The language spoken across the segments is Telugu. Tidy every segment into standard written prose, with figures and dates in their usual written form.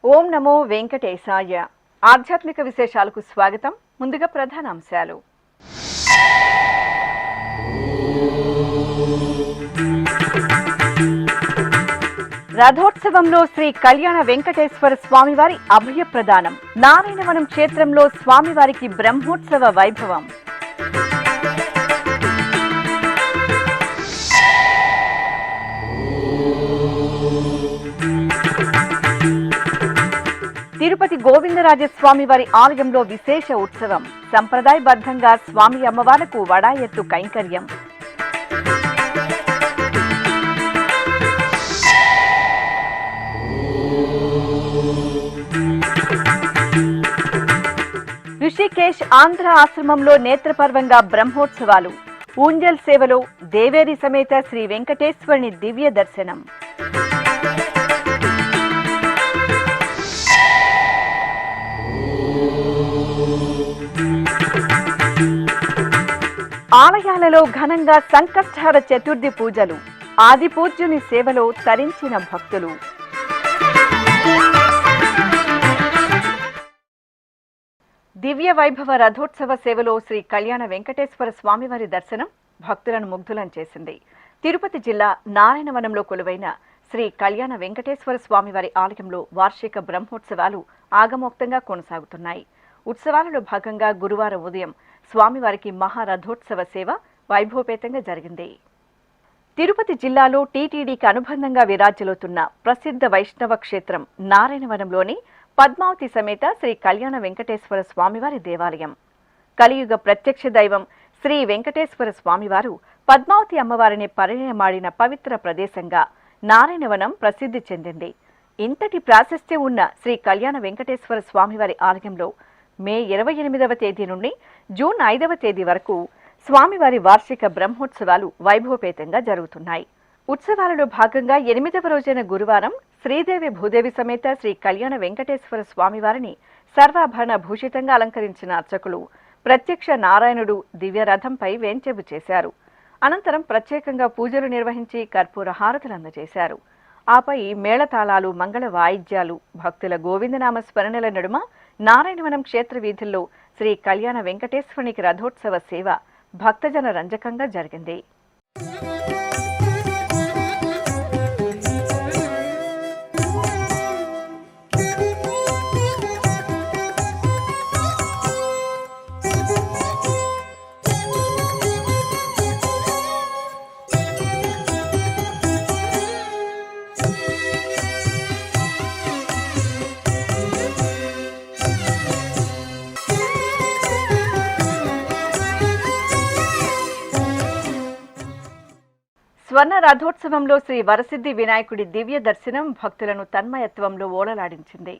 ఓం నమో వెంకటేశాయ. ఆధ్యాత్మిక విశేషాలకు స్వాగతం. ముందుగా ప్రధానాంశాలు. రథోత్సవంలో శ్రీ కళ్యాణ వెంకటేశ్వర స్వామివారి అభయ ప్రదానం. నారాయణవనం క్షేత్రంలో స్వామివారికి బ్రహ్మోత్సవ వైభవం. తిరుపతి గోవిందరాజస్వామి వారి ఆలయంలో విశేష ఉత్సవం. సంప్రదాయబద్ధంగా స్వామి అమ్మవార్లకు వడాయత్తు కైంకర్యం. ఋషికేశ్ ఆంధ్ర ఆశ్రమంలో నేత్రపర్వంగా బ్రహ్మోత్సవాలు. ఊంజల్ సేవలో దేవేరి సమేత శ్రీ వెంకటేశ్వరుని దివ్య దర్శనం. ఆలయాలలో ఘనంగా సంకష్టహర చతుర్థి పూజలు. ఆది పూజ్యుని సేవలో తరించిన భక్తులు. దివ్య వైభవ రథోత్సవ సేవలో శ్రీ కళ్యాణ వెంకటేశ్వర స్వామివారి దర్శనం భక్తులను ముగ్ధులను చేసింది. తిరుపతి జిల్లా నారాయణవనంలో కొలువైన శ్రీ కళ్యాణ వెంకటేశ్వర స్వామివారి ఆలయంలో వార్షిక బ్రహ్మోత్సవాలు ఆగమోక్తంగా కొనసాగుతున్నాయి. ఉత్సవాలలో భాగంగా గురువారం ఉదయం స్వామివారికి మహారథోత్సవ సేవ వైభవపేతంగా జరిగింది. తిరుపతి జిల్లాలో టీటీడీకి అనుబంధంగా విరాజిల్లుతున్న ప్రసిద్ధ వైష్ణవ క్షేత్రం నారాయణవనంలోని పద్మావతి సమేత శ్రీ కళ్యాణ వెంకటేశ్వర స్వామివారి దేవాలయం. కలియుగ ప్రత్యక్ష దైవం శ్రీ వెంకటేశ్వర స్వామివారు పద్మావతి అమ్మవారిని పరిణయమాడిన పవిత్ర ప్రదేశంగా నారాయణవనం ప్రసిద్ధి చెందింది. ఇంతటి ప్రాశస్త్యం ఉన్న శ్రీ కళ్యాణ వెంకటేశ్వర స్వామివారి ఆలయంలో మే 28వ తేదీ నుండి జూన్ 5వ తేదీ వరకు స్వామివారి వార్షిక బ్రహ్మోత్సవాలు వైభవపేతంగా జరుగుతున్నాయి. ఉత్సవాలలో భాగంగా 8వ రోజైన గురువారం శ్రీదేవి భూదేవి సమేత శ్రీ కళ్యాణ వెంకటేశ్వర స్వామివారిని సర్వాభరణ భూషితంగా అలంకరించిన అర్చకులు ప్రత్యక్ష నారాయణుడు దివ్య రథంపై వేంచేపు చేశారు. అనంతరం ప్రత్యేకంగా పూజలు నిర్వహించి కర్పూర హారతులు అందజేశారు. ఆపై మేళతాళాలు, మంగళ వాయిద్యాలు, భక్తుల గోవిందనామ స్మరణల నడుమ నారాయణవనం క్షేత్ర వీధుల్లో శ్రీ కళ్యాణ వెంకటేశ్వరునికి రథోత్సవ సేవ భక్తజన రంజకంగా జరిగింది. స్వర్ణ రథోత్సవంలో శ్రీ వరసిద్ధి వినాయకుడి దివ్య దర్శనం భక్తులను తన్మయత్వంలో ఓలలాడించింది.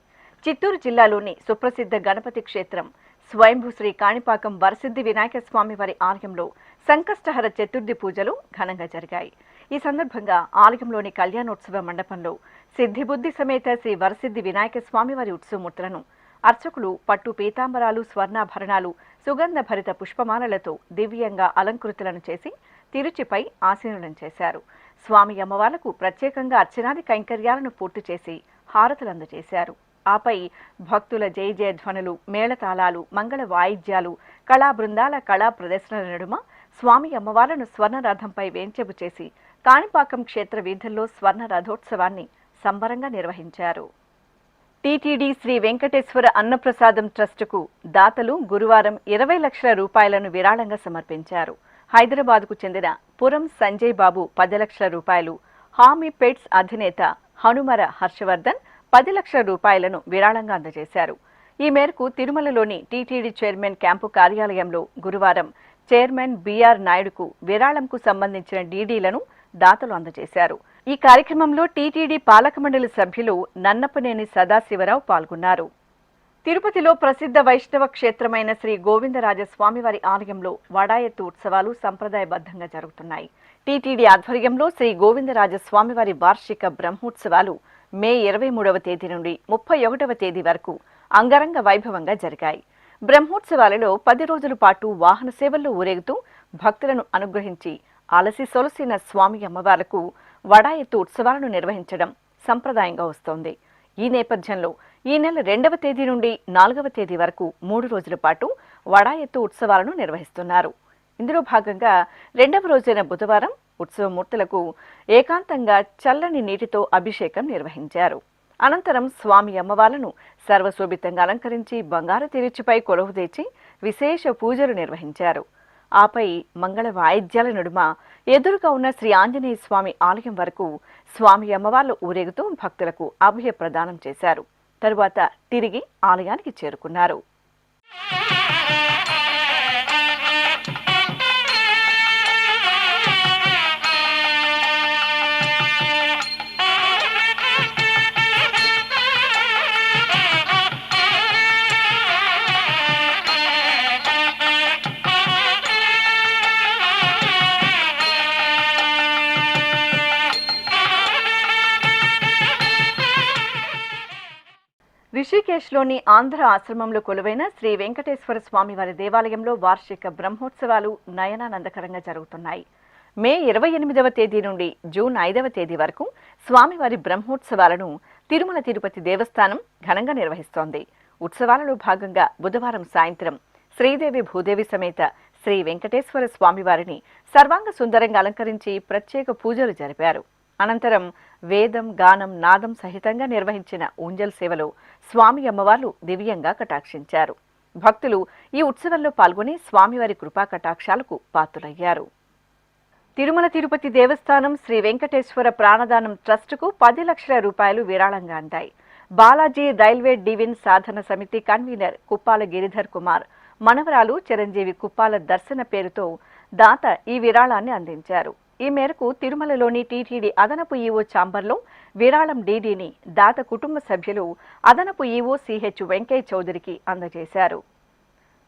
చిత్తూరు జిల్లాలోని సుప్రసిద్ధ గణపతి క్షేత్రం స్వయంభూ శ్రీ కాణిపాకం వరసిద్ధి వినాయక స్వామి వారి ఆలయంలో సంకష్టహర చతుర్థి పూజలు ఘనంగా జరిగాయి. ఈ సందర్భంగా ఆలయంలోని కళ్యాణోత్సవ మండపంలో సిద్ధిబుద్ధి సమేత శ్రీ వరసిద్ధి వినాయక స్వామి వారి ఉత్సవమూర్తులను అర్చకులు పట్టు పీతాంబరాలు, స్వర్ణాభరణాలు, సుగంధ భరిత పుష్పమాలలతో దివ్యంగా అలంకృతులను చేసి తిరుచిపై ఆసీనులను చేశారు. స్వామి అమ్మవార్లకు ప్రత్యేకంగా అర్చనాది కైంకర్యాలను పూర్తి చేసి హారతులు అందజేశారు. ఆపై భక్తుల జయ జయధ్వనులు, మేళతాళాలు, మంగళ వాయిద్యాలు, కళా బృందాల కళా ప్రదర్శనల నడుమ స్వామి అమ్మవార్లను స్వర్ణ రథంపై వేంచెపు చేసి కాణిపాకం క్షేత్ర వీధుల్లో స్వర్ణ రథోత్సవాన్ని సంబరంగా నిర్వహించారు. టీటీడీ శ్రీ వెంకటేశ్వర అన్నప్రసాదం ట్రస్టుకు దాతలు గురువారం 20 లక్షల రూపాయలను విరాళంగా సమర్పించారు. హైదరాబాద్కు చెందిన పురం సంజయ్ బాబు 10 లక్షల రూపాయలు, హామీ పెట్స్ అధినేత హనుమర హర్షవర్ధన్ 10 లక్షల రూపాయలను విరాళంగా అందజేశారు. ఈ మేరకు తిరుమలలోని టీటీడీ చైర్మన్ క్యాంపు కార్యాలయంలో గురువారం చైర్మన్ బిఆర్ నాయుడుకు విరాళంకు సంబంధించిన డీడీలను దాతలు అందజేశారు. ఈ కార్యక్రమంలో టీటీడీ పాలక మండలి సభ్యులు నన్నపనేని సదాశివరావు పాల్గొన్నారు. తిరుపతిలో ప్రసిద్ధ వైష్ణవ క్షేత్రమైన శ్రీ గోవిందరాజ స్వామివారి ఆలయంలో వడాయత్తు ఉత్సవాలు సంప్రదాయబద్ధంగా జరుగుతున్నాయి. టీటీడీ ఆధ్వర్యంలో శ్రీ గోవిందరాజ స్వామివారి వార్షిక బ్రహ్మోత్సవాలు మే 23వ తేదీ నుండి 31వ తేదీ వరకు అంగరంగ వైభవంగా జరిగాయి. బ్రహ్మోత్సవాలలో 10 రోజుల పాటు వాహన సేవల్లో ఊరేగుతూ భక్తులను అనుగ్రహించి అలసి సొలసిన స్వామి అమ్మవార్లకు వడాయత్తు ఉత్సవాలను నిర్వహించడం సంప్రదాయంగా వస్తోంది. ఈ నేపథ్యంలో ఈ నెల 2వ తేదీ నుండి 4వ తేదీ వరకు 3 రోజుల పాటు వడాయత్తు ఉత్సవాలను నిర్వహిస్తున్నారు. ఇందులో భాగంగా 2వ రోజైన బుధవారం ఉత్సవమూర్తులకు ఏకాంతంగా చల్లని నీటితో అభిషేకం నిర్వహించారు. అనంతరం స్వామి అమ్మవార్లను సర్వశోభితంగా అలంకరించి బంగారు తిరుచిపై కొలువుదీర్చి విశేష పూజలు నిర్వహించారు. ఆపై మంగళ వాయిద్యాల నడుమ ఎదురుగా ఉన్న శ్రీ ఆంజనేయ స్వామి ఆలయం వరకు స్వామి అమ్మవార్లు ఊరేగుతూ భక్తులకు అభయ ప్రదానం చేశారు. తరువాత తిరిగి ఆలయానికి చేరుకున్నారు. రిషికేశ్లోని ఆంధ్ర ఆశ్రమంలో కొలువైన శ్రీ వెంకటేశ్వర స్వామివారి దేవాలయంలో వార్షిక బ్రహ్మోత్సవాలు నయనానందకరంగా జరుగుతున్నాయి. మే 28వ తేదీ నుండి జూన్ 5వ తేదీ వరకు స్వామివారి బ్రహ్మోత్సవాలను తిరుమల తిరుపతి దేవస్థానం ఘనంగా నిర్వహిస్తోంది. ఉత్సవాలలో భాగంగా బుధవారం సాయంత్రం శ్రీదేవి భూదేవి సమేత శ్రీ వెంకటేశ్వర స్వామివారిని సర్వాంగ సుందరంగా అలంకరించి ప్రత్యేక పూజలు జరిపారు. అనంతరం వేదం, గానం, నాదం సహితంగా నిర్వహించిన ఊంజల్ సేవలో స్వామి అమ్మవార్లు దివ్యంగా కటాక్షించారు. భక్తులు ఈ ఉత్సవంలో పాల్గొని స్వామివారి కృపా కటాక్షాలకు పాత్రులయ్యారు. తిరుమల తిరుపతి దేవస్థానం శ్రీ వెంకటేశ్వర ప్రాణదానం ట్రస్టుకు 10 లక్షల రూపాయలు విరాళంగా అందాయి. బాలాజీ రైల్వే డివిన్ సాధన సమితి కన్వీనర్ కుప్పాల గిరిధర్ కుమార్ మనవరాలు చిరంజీవి కుప్పాల దర్శన పేరుతో దాత ఈ విరాళాన్ని అందించారు. ఈ మేరకు తిరుమలలోని టీటీడీ అదనపు ఈవో ఛాంబర్లో విరాళం డీడీని దాత కుటుంబ సభ్యులు అదనపు ఈవో సిహెచ్ వెంకయ్య చౌదరికి అందజేశారు.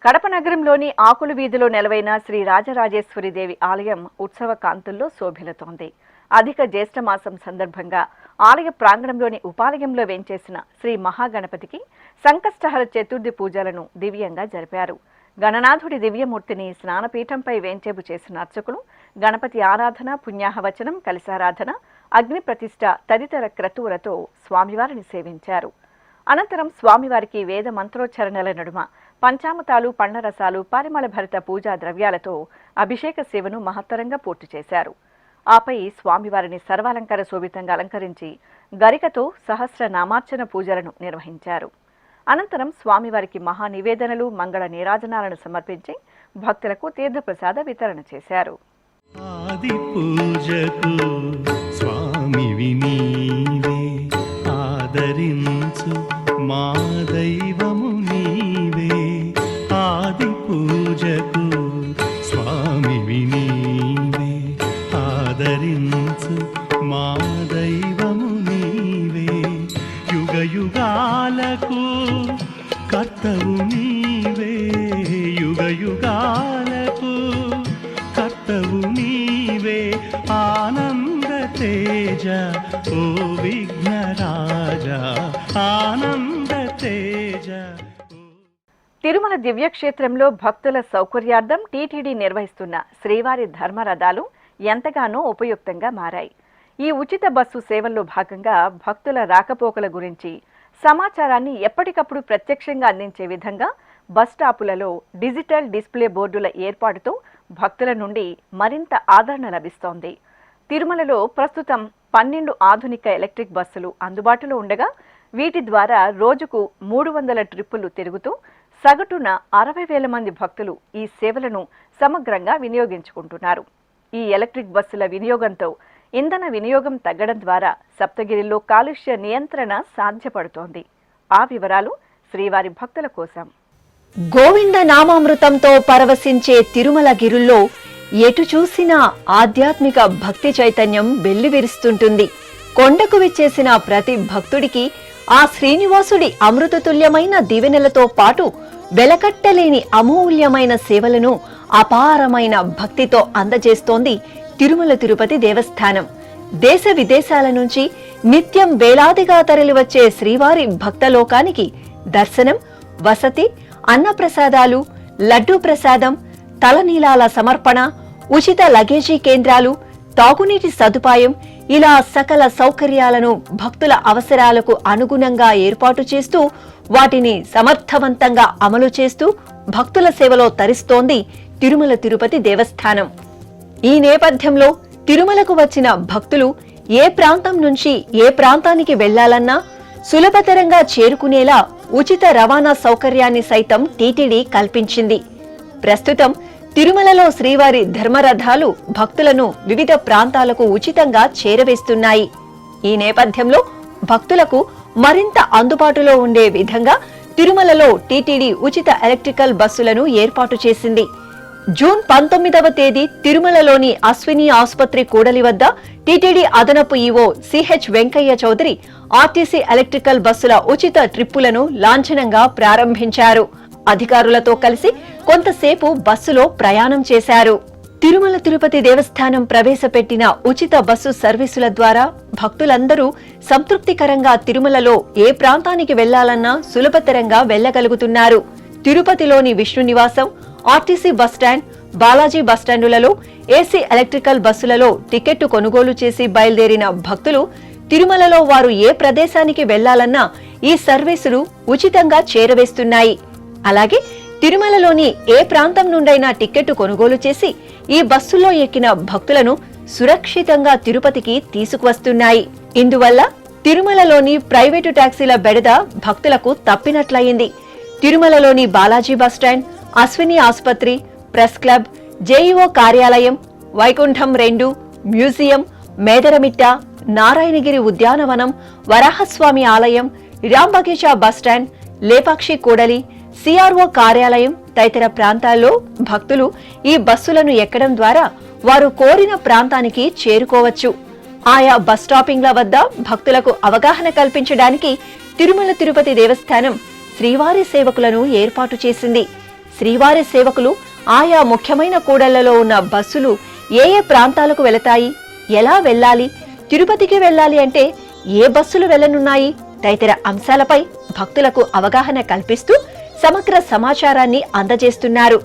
కడప నగరంలోని ఆకుల వీధిలో నెలవైన శ్రీ రాజరాజేశ్వరిదేవి ఆలయం ఉత్సవ కాంతుల్లో శోభిల్లుతోంది. అధిక జ్యేష్ఠమాసం సందర్భంగా ఆలయ ప్రాంగణంలోని ఉపాలయంలో వేంచేసిన శ్రీ మహాగణపతికి సంకష్టహర చతుర్థి పూజలను దివ్యంగా జరిపారు. గణనాథుడి దివ్యమూర్తిని స్నానపీఠంపై వేంచేపు చేసిన అర్చకులు గణపతి ఆరాధన, పుణ్యాహవచనం, కలశారాధన, అగ్ని ప్రతిష్ఠ తదితర క్రతువులతో స్వామివారిని సేవించారు. అనంతరం స్వామివారికి వేద మంత్రోచ్చరణల నడుమ పంచామృతాలు, పండ్లరసాలు, పరిమళ భరిత పూజా ద్రవ్యాలతో అభిషేక సేవను మహత్తరంగా పూర్తి చేశారు. ఆపై స్వామివారిని సర్వాలంకార శోభితంగా అలంకరించి గరికతో సహస్ర నామార్చన పూజలను నిర్వహించారు. అనంతరం స్వామివారికి మహా నివేదనలు, మంగళ నీరాజనాలను సమర్పించి భక్తులకు తీర్థప్రసాద వితరణ చేశారు. ఆది పూజకు స్వామివి నీవే, ఆదరించు మా దైవము నీవే. ఆది పూజకు స్వామివి నీవే, ఆదరించు మా దైవము నీవే. యుగ యుగాలకు కర్తవు నీవే, యుగ యుగాలకు కర్తవు నీవే. ఆనంద తేజ ఓ విఘ్నరాజ, ఆనంద తేజ. తిరుమల దివ్యక్షేత్రంలో భక్తుల సౌకర్యార్థం టీటీడీ నిర్వహిస్తున్న శ్రీవారి ధర్మరథాలు ఎంతగానో ఉపయుక్తంగా మారాయి. ఈ ఉచిత బస్సు సేవల్లో భాగంగా భక్తుల రాకపోకల గురించి సమాచారాన్ని ఎప్పటికప్పుడు ప్రత్యక్షంగా అందించే విధంగా బస్ స్టాపులలో డిజిటల్ డిస్ప్లే బోర్డుల ఏర్పాటుతో భక్తుల నుండి మరింత ఆదరణ లభిస్తోంది. తిరుమలలో ప్రస్తుతం 12 ఆధునిక ఎలక్ట్రిక్ బస్సులు అందుబాటులో ఉండగా వీటి ద్వారా రోజుకు 300 ట్రిప్పులు తిరుగుతూ సగటున 60,000 మంది భక్తులు ఈ సేవలను సమగ్రంగా వినియోగించుకుంటున్నారు. ఈ ఎలక్ట్రిక్ బస్సుల వినియోగంతో ఇంధన వినియోగం తగ్గడం ద్వారా సప్తగిరిలో కాలుష్య నియంత్రణ సాధ్యపడుతోంది. ఆ వివరాలు శ్రీవారి భక్తుల కోసం. గోవింద నామామృతంతో పరవశించే తిరుమల గిరుల్లో ఎటు చూసినా ఆధ్యాత్మిక భక్తి చైతన్యం వెల్లివిరుస్తుంటుంది. కొండకు విచ్చేసిన ప్రతి భక్తుడికి ఆ శ్రీనివాసుడి అమృతతుల్యమైన దీవెనలతో పాటు వెలకట్టలేని అమూల్యమైన సేవలను అపారమైన భక్తితో అందజేస్తోంది తిరుమల తిరుపతి దేవస్థానం. దేశ విదేశాల నుంచి నిత్యం వేలాదిగా తరలివచ్చే శ్రీవారి భక్తలోకానికి దర్శనం, వసతి, అన్నప్రసాదాలు, లడ్డూ ప్రసాదం, తలనీలాల సమర్పణ, ఉచిత లగేజీ కేంద్రాలు, తాగునీటి సదుపాయం ఇలా సకల సౌకర్యాలను భక్తుల అవసరాలకు అనుగుణంగా ఏర్పాటు చేస్తూ వాటిని సమర్థవంతంగా అమలు చేస్తూ భక్తుల సేవలో తరిస్తోంది తిరుమల తిరుపతి దేవస్థానం. ఈ నేపథ్యంలో తిరుమలకు వచ్చిన భక్తులు ఏ ప్రాంతం నుంచి ఏ ప్రాంతానికి వెళ్లాలన్నా సులభతరంగా చేరుకునేలా ఉచిత రవాణా సౌకర్యాన్ని సైతం టీటీడీ కల్పించింది. ప్రస్తుతం తిరుమలలో శ్రీవారి ధర్మరథాలు భక్తులను వివిధ ప్రాంతాలకు ఉచితంగా చేరవేస్తున్నాయి. ఈ నేపథ్యంలో భక్తులకు మరింత అందుబాటులో ఉండే విధంగా తిరుమలలో టీటీడీ ఉచిత ఎలక్ట్రికల్ బస్సులను ఏర్పాటు చేసింది. జూన్ 19వ తేదీ తిరుమలలోని అశ్విని ఆసుపత్రి కూడలి వద్ద టీటీడీ అదనపు ఈవో సిహెచ్ వెంకయ్య చౌదరి ఆర్టీసీ ఎలక్ట్రికల్ బస్సుల ఉచిత ట్రిప్పులను లాంఛనంగా ప్రారంభించారు. అధికారులతో కలిసి కొంతసేపు బస్సులో ప్రయాణం చేశారు. తిరుమల తిరుపతి దేవస్థానం ప్రవేశపెట్టిన ఉచిత బస్సు సర్వీసుల ద్వారా భక్తులందరూ సంతృప్తికరంగా తిరుమలలో ఏ ప్రాంతానికి వెళ్లాలన్నా సులభతరంగా వెళ్లగలుగుతున్నారు. తిరుపతిలోని విష్ణు నివాసం, ఆర్టీసీ బస్టాండ్, బాలాజీ బస్టాండులలో ఏసీ ఎలక్ట్రికల్ బస్సులలో టికెట్టు కొనుగోలు చేసి బయలుదేరిన భక్తులు తిరుమలలో వారు ఏ ప్రదేశానికి వెళ్లాలన్నా ఈ సర్వీసులు ఉచితంగా చేరవేస్తున్నాయి. అలాగే తిరుమలలోని ఏ ప్రాంతం నుండైనా టికెట్టు కొనుగోలు చేసి ఈ బస్సుల్లో ఎక్కిన భక్తులను సురక్షితంగా తిరుపతికి తీసుకువస్తున్నాయి. ఇందువల్ల తిరుమలలోని ప్రైవేటు టాక్సీల బెడద భక్తులకు తప్పినట్లయింది. తిరుమలలోని బాలాజీ బస్టాండ్, అశ్విని ఆసుపత్రి, ప్రెస్ క్లబ్, జేఈఓ కార్యాలయం, వైకుంఠం 2, మ్యూజియం, మేదరమిట్ట, నారాయణగిరి ఉద్యానవనం, వరాహస్వామి ఆలయం, రాంబగీచా బస్టాండ్, లేపాక్షి కూడలి, సిఆర్ఓ కార్యాలయం తదితర ప్రాంతాల్లో భక్తులు ఈ బస్సులను ఎక్కడం ద్వారా వారు కోరిన ప్రాంతానికి చేరుకోవచ్చు. ఆయా బస్ స్టాపింగ్ల వద్ద భక్తులకు అవగాహన కల్పించడానికి తిరుమల తిరుపతి దేవస్థానం శ్రీవారి సేవకులను ఏర్పాటు చేసింది. శ్రీవారి సేవకులు ఆయా ముఖ్యమైన కూడళ్లలో ఉన్న బస్సులు ఏ ఏ ప్రాంతాలకు వెళతాయి, ఎలా వెళ్లాలి, తిరుపతికి వెళ్లాలి అంటే ఏ బస్సులు వెళ్లనున్నాయి తదితర అంశాలపై భక్తులకు అవగాహన కల్పిస్తూ సమగ్ర సమాచారాన్ని అందజేస్తున్నారు.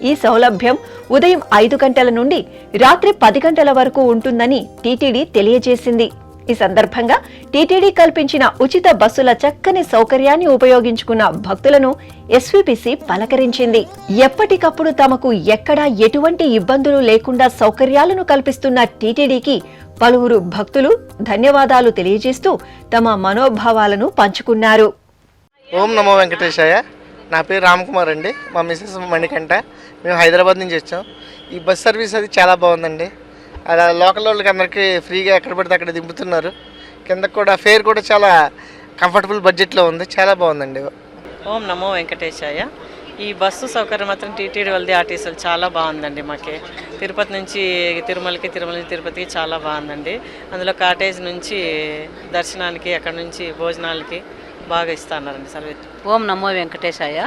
ఈ సౌలభ్యం ఉదయం 5 గంటల నుండి రాత్రి 10 గంటల వరకు ఉంటుందని టీటీడీ తెలియజేసింది. ఈ సందర్భంగా టీటీడీ కల్పించిన ఉచిత బస్సుల చక్కని సౌకర్యాన్ని ఉపయోగించుకున్న భక్తులను ఎస్వీపీసీ పలకరించింది. ఎప్పటికప్పుడు తమకు ఎక్కడా ఎటువంటి ఇబ్బందులు లేకుండా సౌకర్యాలను కల్పిస్తున్న టీటీడీకి పలువురు భక్తులు ధన్యవాదాలు తెలియజేస్తూ తమ మనోభావాలను పంచుకున్నారు. ఓం నమో వెంకటేశాయ. నా పేరు రామ్కుమార్ అండి. మా మిసెస్ మణికంఠ. మేము హైదరాబాద్ నుంచి వచ్చాం. ఈ బస్ సర్వీస్ అది చాలా బాగుందండి. అలా లోకల్ వాళ్ళకి అందరికీ ఫ్రీగా ఎక్కడ పడితే అక్కడ దింపుతున్నారు. కింద కూడా ఫేర్ కూడా చాలా కంఫర్టబుల్ బడ్జెట్లో ఉంది. చాలా బాగుందండి. ఓం నమో వెంకటేశాయ. ఈ బస్సు సౌకర్యం మాత్రం టీటీడీ వాళ్ళది, ఆర్టీసీలు చాలా బాగుందండి. మాకు తిరుపతి నుంచి తిరుమలకి, తిరుమల నుంచి తిరుపతికి చాలా బాగుందండి. అందులో కాటేజ్ నుంచి దర్శనానికి, అక్కడ నుంచి భోజనాలకి బాగా ఇస్తున్నారండి సర్వీస్. ఓం నమో వెంకటేశాయ.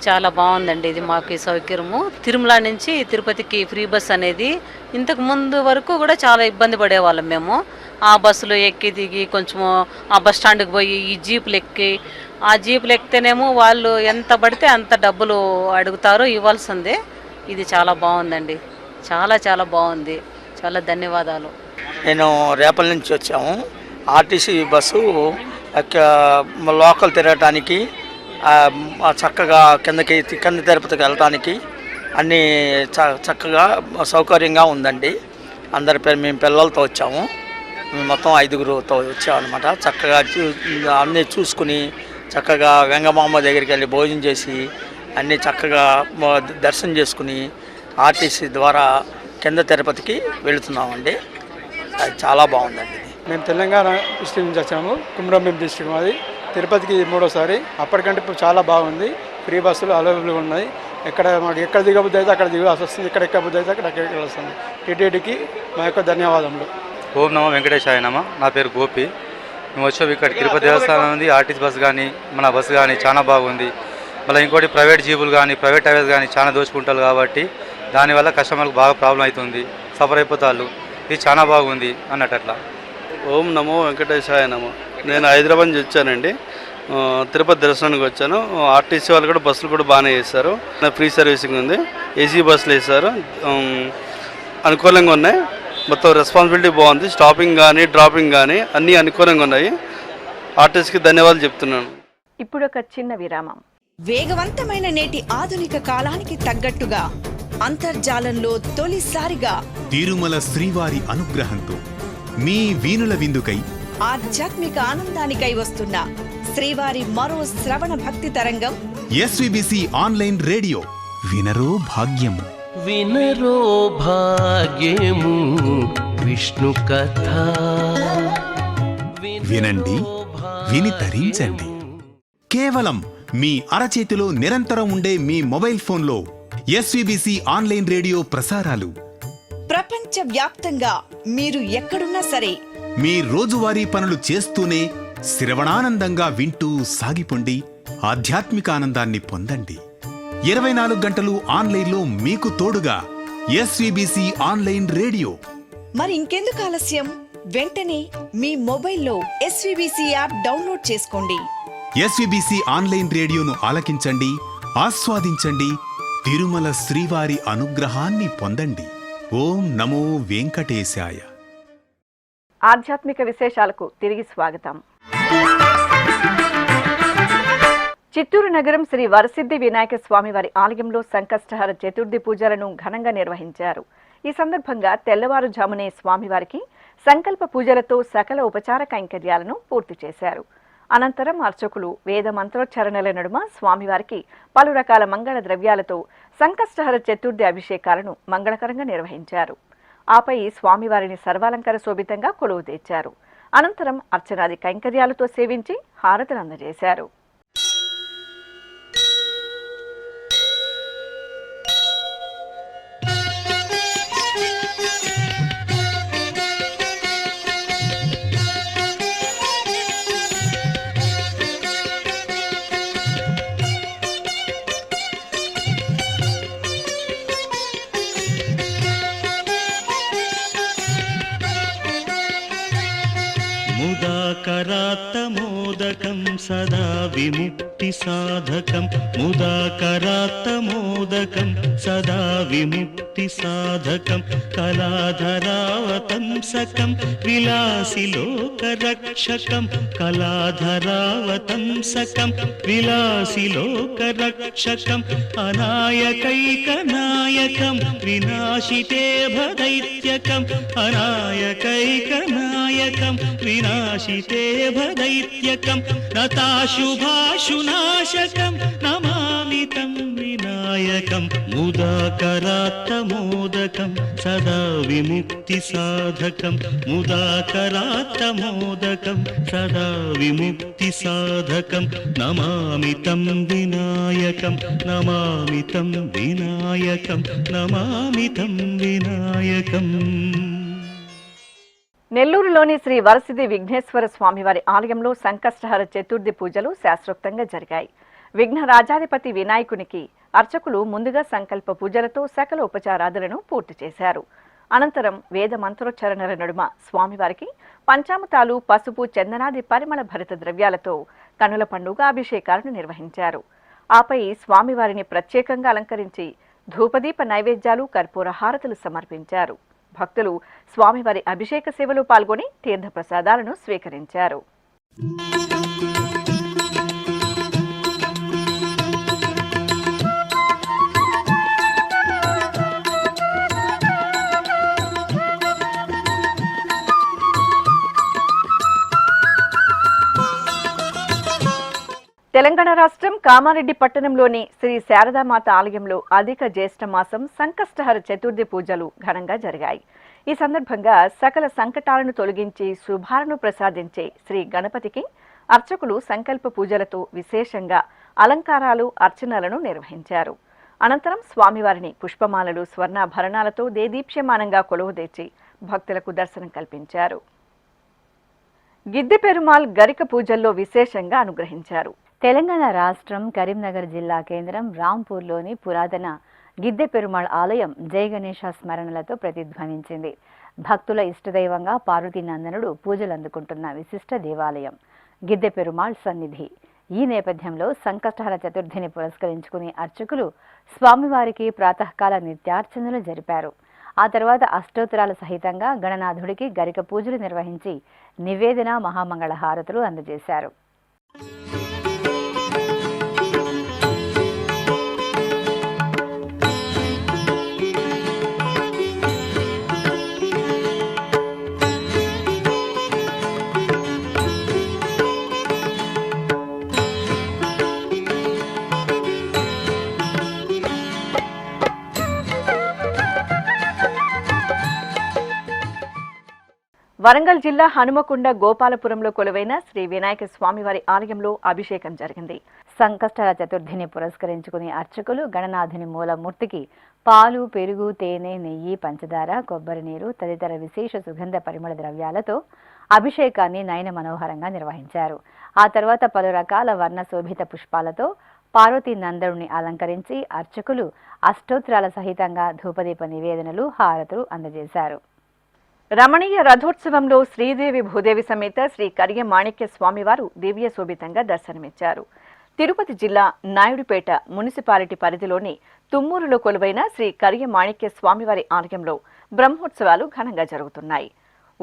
చాలా బాగుందండి ఇది మాకు ఈ సౌకర్యము. తిరుమల నుంచి తిరుపతికి ఫ్రీ బస్ అనేది ఇంతకు ముందు వరకు కూడా చాలా ఇబ్బంది పడేవాళ్ళం మేము. ఆ బస్సులో ఎక్కి దిగి కొంచెము ఆ బస్ స్టాండ్కి పోయి ఈ జీపులు ఎక్కి, ఆ జీపులు ఎక్కితేనేమో వాళ్ళు ఎంత పడితే అంత డబ్బులు అడుగుతారో ఇవ్వాల్సిందే. ఇది చాలా బాగుందండి. చాలా చాలా బాగుంది. చాలా ధన్యవాదాలు. నేను రేపల నుంచి వచ్చాము. ఆర్టీసీ బస్సు లోకల్ తిరగటానికి, చక్కగా కింద తిరుపతికి వెళ్ళటానికి అన్నీ చక్కగా సౌకర్యంగా ఉందండి. మేము పిల్లలతో వచ్చాము. మేము మొత్తం 5గురుతో వచ్చామన్నమాట. చక్కగా అన్నీ చూసుకుని చక్కగా వెంగమాంబ దగ్గరికి వెళ్ళి భోజనం చేసి అన్నీ చక్కగా దర్శనం చేసుకుని ఆర్టీసీ ద్వారా కింద తిరుపతికి వెళుతున్నామండి. అది చాలా బాగుందండి. మేము తెలంగాణ డిస్ట్రిక్ట్ నుంచి వచ్చాము. కుమ్రంభీం డిస్ట్రిక్ట్ మాది. తిరుపతికి 3వ సారి. అప్పటికంటే ఇప్పుడు చాలా బాగుంది. ఫ్రీ బస్సులు అవైలబుల్గా ఉన్నాయి. మాకు ఎక్కడ దిగబుద్ధి అయితే అక్కడ దిగాల్సి వస్తుంది, ఇక్కడ ఎక్కబుద్ధి అయితే అక్కడ ఎక్కడికి వస్తుంది. టీటీడీకి మా యొక్క ధన్యవాదములు. ఓం నమో వెంకటేశాయ నమ. నా పేరు గోపి. మేము వచ్చాము ఇక్కడ తిరుపతి దేవస్థానం ఉంది. ఆర్టీసీ బస్సు కానీ మన బస్సు కానీ చాలా బాగుంది. మళ్ళీ ఇంకోటి ప్రైవేట్ జీబులు కానీ ప్రైవేట్ హైవేస్ కానీ చాలా దోచుకుంటారు కాబట్టి దానివల్ల కస్టమర్లకు బాగా ప్రాబ్లం అవుతుంది, సఫర్ అయిపోతారు. ఇది చాలా బాగుంది అన్నట్టు అట్లా. ఓం నమో వెంకటేశాయ నమ. నేను హైదరాబాద్ నుంచి వచ్చానండి. తిరుపతి దర్శనానికి వచ్చాను. ఆర్టీసీ వాళ్ళు కూడా బస్సులు కూడా బాగానే చేస్తారు. ఫ్రీ సర్వీసింగ్ ఉంది, ఏసీ బస్సులు వేస్తారు, అనుకూలంగా ఉన్నాయి. మొత్తం రెస్పాన్సిబిలిటీ బాగుంది. స్టాపింగ్ కానీ డ్రాపింగ్ కానీ అన్నీ అనుకూలంగా ఉన్నాయి. ఆర్టీసీకి ధన్యవాదాలు చెప్తున్నాను. ఇప్పుడు ఒక చిన్న విరామం. వేగవంతమైన నేటి ఆధునిక కాలానికి తగ్గట్టుగా అంతర్జాలంలో తొలిసారిగా తిరుమల శ్రీవారి అనుగ్రహంతో మీ వీణుల విందుకై ఆధ్యాత్మిక ఆనందానికై వస్తున్న శ్రీవారి మరో శ్రవణ భక్తి తరంగం ఎస్విబిసి ఆన్లైన్ రేడియో. వినరో భాగ్యము, వినరో భాగ్యము విష్ణు కథ. వినండి, విని తరించండి. కేవలం మీ అరచేతిలో నిరంతరం ఉండే మీ మొబైల్ ఫోన్లో ఎస్విబిసి ఆన్లైన్ రేడియో ప్రసారాలు ప్రపంచ వ్యాప్తంగా మీరు ఎక్కడున్నా సరే మీ రోజువారీ పనులు చేస్తూనే శ్రవణానందంగా వింటూ సాగిపోండి, ఆధ్యాత్మిక ఆనందాన్ని పొందండి. 24 గంటలు ఆన్లైన్లో మీకు తోడుగా ఎస్విబిసి ఆన్లైన్ రేడియో. మరి ఇంకెందుకు ఆలస్యం? వెంటనే మీ మొబైల్లో ఎస్విబిసి యాప్ డౌన్లోడ్ చేసుకోండి. ఎస్విబిసి ఆన్లైన్ రేడియోను ఆలకించండి, ఆస్వాదించండి, తిరుమల శ్రీవారి అనుగ్రహాన్ని పొందండి. ఓం నమో వెంకటేశాయ. ఆధ్యాత్మిక విశేషాలకు తిరిగి స్వాగతం. చిత్తూరు నగరం శ్రీ వరసిద్ధి వినాయక స్వామి వారి ఆలయంలో సంకష్టహర చతుర్థి పూజలను ఘనంగా నిర్వహించారు. ఈ సందర్భంగా తెల్లవారుజామునే స్వామివారికి సంకల్ప పూజలతో సకల ఉపచార కైంకర్యాలను పూర్తి చేశారు. అనంతరం అర్చకులు వేద మంత్రోచ్చారణల నడుమ స్వామివారికి పలు రకాల మంగళ ద్రవ్యాలతో సంకష్టహర చతుర్థి అభిషేకాలను మంగళకరంగా నిర్వహించారు. ఆపై స్వామివారిని సర్వాలంకార శోభితంగా కొలువు తెచ్చారు. అనంతరం అర్చనాది కైంకర్యాలతో సేవించి హారతులు అందజేశారు. ముదాకరాత్తమోదకం సదా విముక్తి సాధకం, ముదాకరాత్తమోదకం సదా విముక్తి సాధకం, కళాధరావతంసకం విలాసి లోకరక్షకం, కళాధరావతంసకం విలాసి లోకరక్షకం, అనాయకైకనాయకం వినాశితే భదైత్యకం, అనాయకైకనాయకం వినాశితే భదైత్యకం, నతాశుభాశునాశకం నమామి తం వినాయకం, ముదాకరాత్తమోదకం సదా విముక్తి సాధకం, ముదాకరాత్తమోదకం సదా విముక్తి సాధకం, నమామి తం వినాయకం, నమామి తం వినాయకం, నమామి తం వినాయకం. నెల్లూరులోని శ్రీ వరసిద్ధి విఘ్నేశ్వర స్వామివారి ఆలయంలో సంకష్టహర చతుర్థి పూజలు శాస్త్రోక్తంగా జరిగాయి. విఘ్న రాజాధిపతి వినాయకునికి అర్చకులు ముందుగా సంకల్ప పూజలతో సకల ఉపచారాదులను పూర్తి చేశారు. అనంతరం వేద మంత్రోచ్చారణల నడుమ స్వామివారికి పంచామృతాలు, పసుపు, చందనాది పరిమళ భరిత ద్రవ్యాలతో కనుల పండుగ అభిషేకాలను నిర్వహించారు. ఆపై స్వామివారిని ప్రత్యేకంగా అలంకరించి ధూపదీప నైవేద్యాలు, కర్పూర హారతులు సమర్పించారు. భక్తులు స్వామివారి అభిషేక సేవలో పాల్గొని తీర్థప్రసాదాలను స్వీకరించారు. తెలంగాణ రాష్ట్రం కామారెడ్డి పట్టణంలోని శ్రీ శారదామాత ఆలయంలో అధిక జ్యేష్ఠ మాసం సంకష్టహర చతుర్థి పూజలు ఘనంగా జరిగాయి. ఈ సందర్భంగా సకల సంకటాలను తొలగించి శుభాలను ప్రసాదించే శ్రీ గణపతికి అర్చకులు సంకల్ప పూజలతో విశేషంగా అలంకారాలు, అర్చనలను నిర్వహించారు. అనంతరం స్వామివారిని పుష్పమాలలు స్వర్ణాభరణాలతో దేదీప్యమానంగా కొలువుదీర్చి భక్తులకు దర్శనం కల్పించారు. గిద్దె పెరుమాళ్ గరిక పూజల్లో విశేషంగా అనుగ్రహించారు. తెలంగాణ రాష్ట్రం కరీంనగర్ జిల్లా కేంద్రం రాంపూర్లోని పురాతన గిద్దె పెరుమాళ్ ఆలయం జయ గణేశ స్మరణలతో ప్రతిధ్వనించింది. భక్తుల ఇష్టదైవంగా పార్వతీ నందనుడు పూజలు అందుకుంటున్న విశిష్ట దేవాలయం గిద్దె పెరుమాళ్ సన్నిధి. ఈ నేపథ్యంలో సంకష్టహర చతుర్థిని పురస్కరించుకుని అర్చకులు స్వామివారికి ప్రాతకాల నిత్యార్చనలు జరిపారు. ఆ తర్వాత అష్టోత్తరాల సహితంగా గణనాథుడికి గరిక పూజలు నిర్వహించి నివేదన మహామంగళ హారతులు అందజేశారు. వరంగల్ జిల్లా హనుమకొండ గోపాలపురంలో కొలువైన శ్రీ వినాయక స్వామివారి ఆలయంలో అభిషేకం జరిగింది. సంకష్టహర చతుర్థిని పురస్కరించుకుని అర్చకులు గణనాథుని మూలమూర్తికి పాలు, పెరుగు, తేనె, నెయ్యి, పంచదార, కొబ్బరి నీరు తదితర విశేష సుగంధ పరిమళ ద్రవ్యాలతో అభిషేకాన్ని నయన మనోహరంగా నిర్వహించారు. ఆ తర్వాత పలు రకాల వర్ణ శోభిత పుష్పాలతో పార్వతీ నందనుని అలంకరించి అర్చకులు అష్టోత్తరాల సహితంగా ధూపదీప నివేదనలు, హారతులు అందజేశారు. రమణీయ రథోత్సవంలో శ్రీదేవి భూదేవి సమేత శ్రీ కరియ మాణిక్య స్వామివారు దివ్య శోభితంగా దర్శనమిచ్చారు. తిరుపతి జిల్లా నాయుడుపేట మున్సిపాలిటీ పరిధిలోని తుమ్మూరులో కొలువైన శ్రీ కరియ మాణిక్య స్వామివారి ఆలయంలో బ్రహ్మోత్సవాలు ఘనంగా జరుగుతున్నాయి.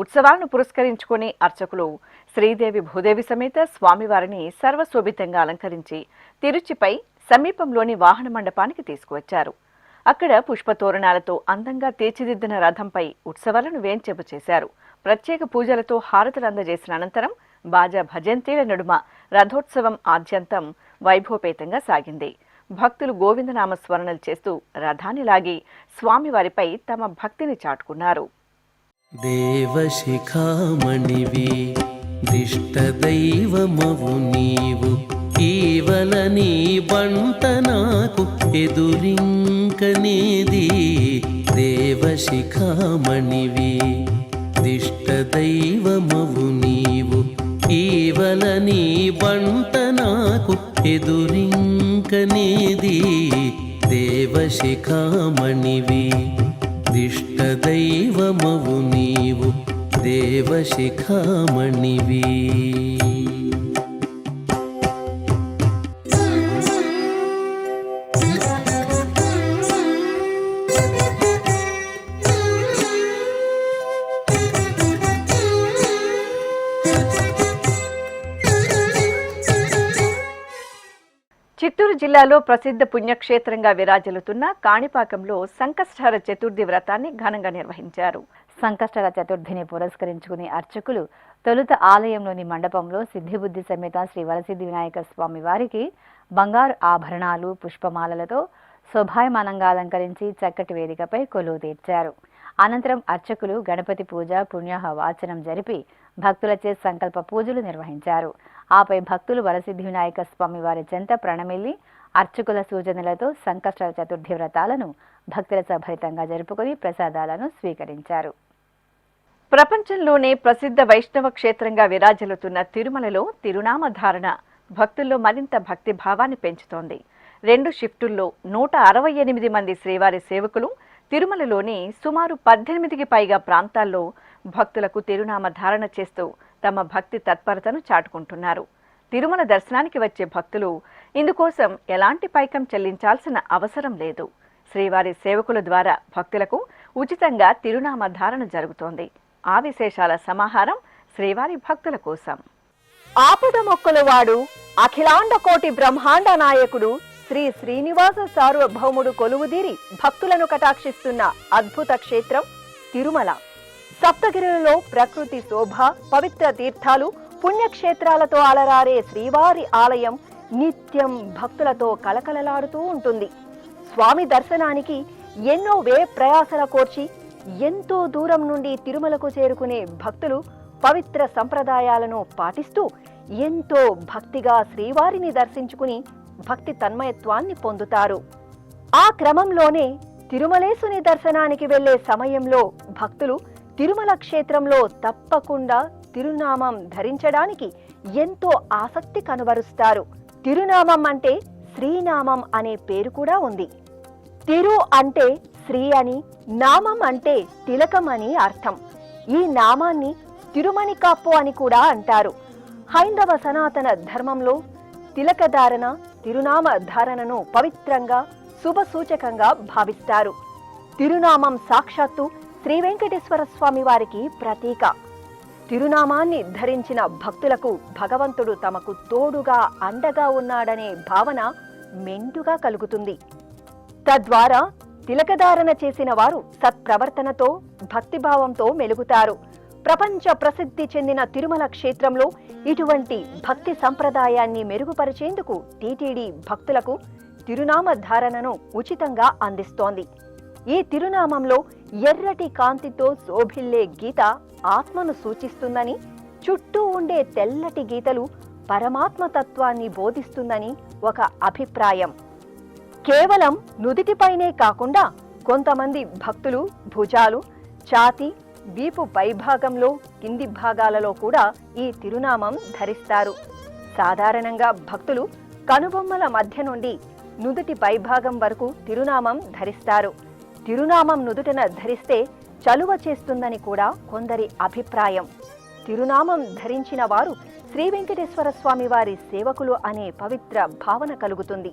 ఉత్సవాలను పురస్కరించుకుని అర్చకులు శ్రీదేవి భూదేవి సమేత స్వామివారిని సర్వశోభితంగా అలంకరించి తిరుచిపై సమీపంలోని వాహన మండపానికి తీసుకువచ్చారు. అక్కడ పుష్పతోరణాలతో అందంగా తీర్చిదిద్దిన రథంపై ఉత్సవాలను వేంచేపు చేశారు. ప్రత్యేక పూజలతో హారతులు అందజేసిన అనంతరం బాజా భజంతీల నడుమ రథోత్సవం ఆద్యంతం వైభవపేతంగా సాగింది. భక్తులు గోవిందనామ స్మరణలు చేస్తూ రథాన్ని లాగి స్వామివారిపై తమ భక్తిని చాటుకున్నారు. దేవశిఖామణివి దిష్టదైవమవు నీవు కేవల నీ బంట నాకు ఎదురింకనేది. దేవశిఖామణివి దిష్టదైవమవు నీవు కేవల నీ బంట నాకు ఎదురింకనేది. దేవశిఖామణివి దిష్టదైవమవు నీవు దేవశిఖామణివి. చిత్తూరు జిల్లాలో ప్రసిద్ధ పుణ్యక్షేత్రంగా విరాజిల్లుతున్న కాణిపాకంలో సంకష్టహర చతుర్థి వ్రతాన్ని ఘనంగా నిర్వహించారు. సంకష్టహర చతుర్థిని పురస్కరించుకుని అర్చకులు తొలుత ఆలయంలోని మండపంలో సిద్ధిబుద్ధి సమేత శ్రీ వరసిద్ధి వినాయక స్వామి వారికి బంగారు ఆభరణాలు, పుష్పమాలలతో శోభాయమానంగా అలంకరించి చక్కటి వేదికపై కొలువు తీర్చారు. అనంతరం అర్చకులు గణపతి పూజ, పుణ్యాహ వాచనం జరిపి భక్తులచే సంకల్ప పూజలు నిర్వహించారు. ఆపై భక్తులు వరసిద్ధి వినాయక స్వామి వారి చెంత ప్రణమిల్లి అర్చకుల సూచనలతో సంకష్టహర చతుర్థి వ్రతాలను భక్తుల సభరితంగా జరుపుకొని ప్రసాదాలను స్వీకరించారు. ప్రపంచంలోనే ప్రసిద్ధ వైష్ణవ క్షేత్రంగా విరాజిల్లుతున్న తిరుమలలో తిరునామధారణ భక్తుల్లో మరింత భక్తి భావాన్ని పెంచుతోంది. 2 షిఫ్టుల్లో 168 మంది శ్రీవారి సేవకులు తిరుమలలోని సుమారు 18కి పైగా ప్రాంతాల్లో భక్తులకు తిరునామ ధారణ చేస్తూ తమ భక్తి తత్పరతను చాటుకుంటున్నారు. తిరుమల దర్శనానికి వచ్చే భక్తులు ఇందుకోసం ఎలాంటి పైకం చెల్లించాల్సిన అవసరం లేదు. శ్రీవారి సేవకుల ద్వారా భక్తులకు ఉచితంగా తిరునామ ధారణ జరుగుతోంది. ఆ విశేషాల సమాహారం శ్రీవారి భక్తుల కోసం. ఆపద మొక్కలవాడు అఖిలాండ కోటి బ్రహ్మాండ నాయకుడు శ్రీ శ్రీనివాస సార్వభౌముడు కొలువుదీరి భక్తులను కటాక్షిస్తున్న అద్భుత క్షేత్రం తిరుమల. సప్తగిరులలో ప్రకృతి శోభ, పవిత్ర తీర్థాలు, పుణ్యక్షేత్రాలతో అలరారే శ్రీవారి ఆలయం నిత్యం భక్తులతో కలకలలాడుతూ ఉంటుంది. స్వామి దర్శనానికి ఎన్నో ప్రయాసల కోర్చి ఎంతో దూరం నుండి తిరుమలకు చేరుకునే భక్తులు పవిత్ర సంప్రదాయాలను పాటిస్తూ ఎంతో భక్తిగా శ్రీవారిని దర్శించుకుని భక్తి తన్మయత్వాన్ని పొందుతారు. ఆ క్రమంలోనే తిరుమలేసుని దర్శనానికి వెళ్లే సమయంలో భక్తులు తిరుమల క్షేత్రంలో తప్పకుండా తిరునామం ధరించడానికి ఎంతో ఆసక్తి కనబరుస్తారు. తిరునామం అంటే శ్రీనామం అనే పేరు కూడా ఉంది. తిరు అంటే శ్రీ అని, నామం అంటే తిలకం అని అర్థం. ఈ నామాన్ని తిరుమణికాప్పు అని కూడా అంటారు. హైందవ సనాతన ధర్మంలో తిలకధారణ, తిరునామ ధారణను పవిత్రంగా శుభసూచకంగా భావిస్తారు. తిరునామం సాక్షాత్తు శ్రీ వెంకటేశ్వర స్వామి వారికి ప్రతీక. తిరునామాన్ని ధరించిన భక్తులకు భగవంతుడు తమకు తోడుగా అండగా ఉన్నాడనే భావన మెండుగా కలుగుతుంది. తద్వారా తిలకధారణ చేసిన వారు సత్ప్రవర్తనతో భక్తిభావంతో మెలుగుతారు. ప్రపంచ ప్రసిద్ధి చెందిన తిరుమల క్షేత్రంలో ఇటువంటి భక్తి సంప్రదాయాన్ని మెరుగుపరిచేందుకు టీటీడీ భక్తులకు తిరునామ ధారణను ఉచితంగా అందిస్తోంది. ఈ తిరునామంలో ఎర్రటి కాంతితో శోభిల్లే గీత ఆత్మను సూచిస్తుందని, చుట్టూ ఉండే తెల్లటి గీతలు పరమాత్మ తత్వాన్ని బోధిస్తుందని ఒక అభిప్రాయం. కేవలం నుదిటిపైనే కాకుండా కొంతమంది భక్తులు భుజాలు, ఛాతీ, వీపు పైభాగంలో, కింది భాగాలలో కూడా ఈ తిరునామం ధరిస్తారు. సాధారణంగా భక్తులు కనుబొమ్మల మధ్య నుండి నుదుటి పైభాగం వరకు తిరునామం ధరిస్తారు. తిరునామం నుదుటన ధరిస్తే చలువ చేస్తుందని కూడా కొందరి అభిప్రాయం. తిరునామం ధరించిన వారు శ్రీ వెంకటేశ్వర స్వామి వారి సేవకులు అనే పవిత్ర భావన కలుగుతుంది.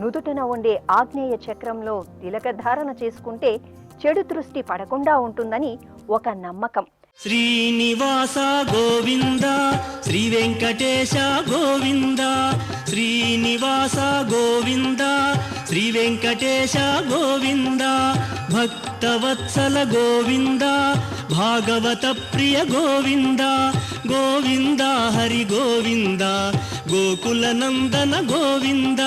నుదుటన ఉండే ఆగ్నేయ చక్రంలో తిలకధారణ చేసుకుంటే చెడు దృష్టి పడకుండా ఉంటుందని ఒక నమ్మకం. శ్రీనివాస గోవింద, శ్రీ వెంకటేశ గోవింద, శ్రీనివాస గోవింద, శ్రీ వెంకటేశ గోవింద, భక్తవత్సల గోవింద, భాగవత ప్రియ గోవింద, గోవింద హరి గోవింద, గోకుల నందన గోవింద.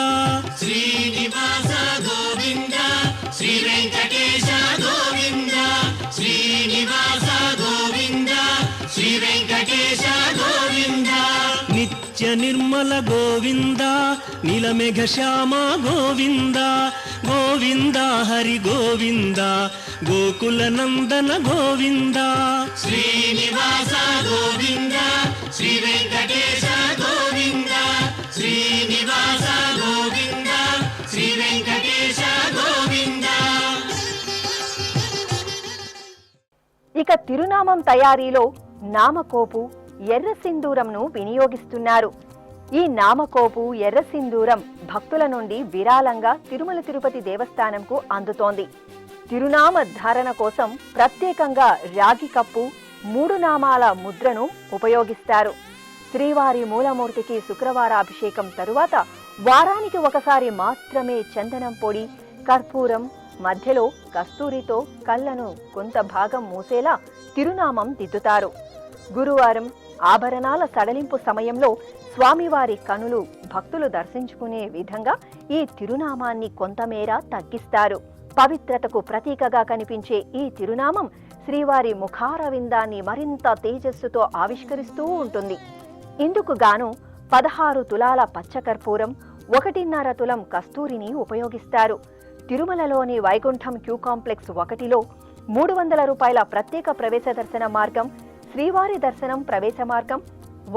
శ్రీనివాస గోవింద, శ్రీ వెంకటేశ గోవింద, శ్రీనివాస గోవింద, శ్రీ వెంకటేశ గోవింద. నిత్య నిర్మల గోవింద, నీలమేఘ శ్యామ గోవింద, గోవింద హరి గోవింద, గోకుల నందన గోవింద. శ్రీనివాస గోవింద, శ్రీ వెంకటేశ గోవింద, శ్రీనివాస గోవింద, శ్రీ వెంకటేశ గోవింద. ఇక తిరునామం తయారీలో నామకోపు, ఎర్ర సింధూరంను వినియోగిస్తున్నారు. ఈ నామకోపు, ఎర్ర సింధూరం భక్తుల నుండి విరాళంగా తిరుమల తిరుపతి దేవస్థానంకు అందుతోంది. తిరునామ ధారణ కోసం ప్రత్యేకంగా రాగి కప్పు, 3 నామాల ముద్రను ఉపయోగిస్తారు. శ్రీవారి మూలమూర్తికి శుక్రవారాభిషేకం తరువాత వారానికి ఒకసారి మాత్రమే చందనం పొడి, కర్పూరం, మధ్యలో కస్తూరితో కళ్ళను కొంత భాగం మూసేలా తిరునామం దిద్దుతారు. గురువారం ఆభరణాల సడలింపు సమయంలో స్వామివారి కనులు భక్తులు దర్శించుకునే విధంగా ఈ తిరునామాన్ని కొంతమేర తగ్గిస్తారు. పవిత్రతకు ప్రతీకగా కనిపించే ఈ తిరునామం శ్రీవారి ముఖారవిందాన్ని మరింత తేజస్సుతో ఆవిష్కరిస్తూ ఉంటుంది. ఇందుకు గాను 16 తులాల పచ్చకర్పూరం, 1.5 తులం కస్తూరిని ఉపయోగిస్తారు. తిరుమలలోని వైకుంఠం క్యూ కాంప్లెక్స్ 1లో 300 రూపాయల ప్రత్యేక ప్రవేశ దర్శన మార్గం, శ్రీవారి దర్శనం ప్రవేశ మార్గం,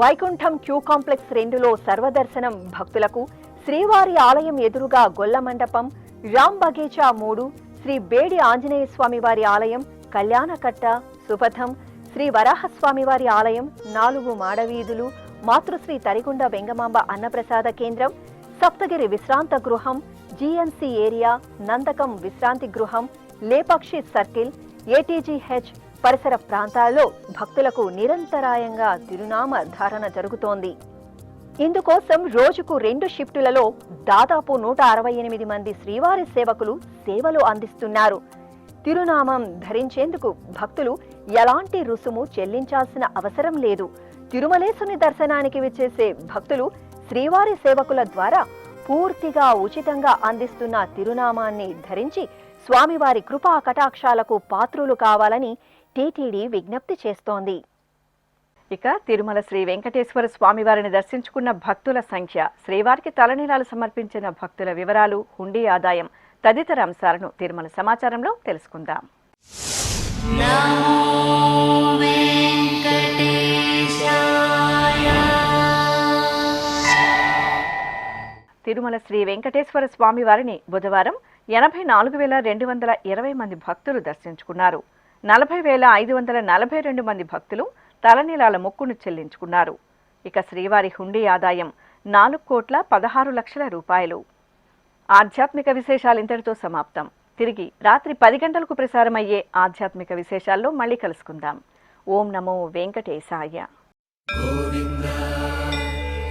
వైకుంఠం క్యూ కాంప్లెక్స్ 2లో సర్వదర్శనం భక్తులకు, శ్రీవారి ఆలయం ఎదురుగా గొల్ల మండపం, రామ్ బగేచా 3, శ్రీ బేడి ఆంజనేయ స్వామి వారి ఆలయం, కళ్యాణకట్ట, సుపథం, శ్రీ వరాహస్వామి వారి ఆలయం, 4 మాడవీధులు, మాతృశ్రీ తరిగుండ వెంగమాంబ అన్నప్రసాద కేంద్రం, సప్తగిరి విశ్రాంత గృహం, జీఎంసీ ఏరియా, నందకం విశ్రాంతి గృహం, లేపక్షి సర్కిల్, ఏటీజీహెచ్ పరిసర ప్రాంతాల్లో భక్తులకు నిరంతరాయంగా తిరునామ ధారణ జరుగుతోంది. ఇందుకోసం రోజుకు 2 షిఫ్టులలో దాదాపు 168 మంది శ్రీవారి సేవకులు సేవలు అందిస్తున్నారు. తిరునామం ధరించేందుకు భక్తులు ఎలాంటి రుసుము చెల్లించాల్సిన అవసరం లేదు. తిరుమలేసుని దర్శనానికి విచ్చేసే భక్తులు శ్రీవారి సేవకుల ద్వారా పూర్తిగా ఉచితంగా అందిస్తున్న తిరునామాన్ని ధరించి స్వామివారి కృపా కటాక్షాలకు పాత్రులు కావాలని టీటీడీ విజ్ఞప్తి చేస్తోంది. ఇక తిరుమల శ్రీ వెంకటేశ్వర స్వామివారిని దర్శించుకున్న భక్తుల సంఖ్య, శ్రీవారికి తలనీలాలు సమర్పించిన భక్తుల వివరాలు, హుండీ ఆదాయం తదితర అంశాలను తిరుమల సమాచారంలో తెలుసుకుందాం. తిరుమల శ్రీ వెంకటేశ్వర స్వామి వారిని బుధవారం 84,220 మంది భక్తులు దర్శించుకున్నారు. 40,542 మంది భక్తులు తలనీలాల మొక్కును చెల్లించుకున్నారు. ఇక శ్రీవారి హుండీ ఆదాయం 4,16,00,000 రూపాయలు. ఆధ్యాత్మిక విశేషాలు ఇంతటితో సమాప్తం. తిరిగి రాత్రి 10 గంటలకు ప్రసారమయ్యే ఆధ్యాత్మిక విశేషాల్లో మళ్ళీ కలుసుకుందాం. ఓం నమో వెంకటేశాయ. గోవింద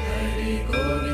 హరి గోవింద.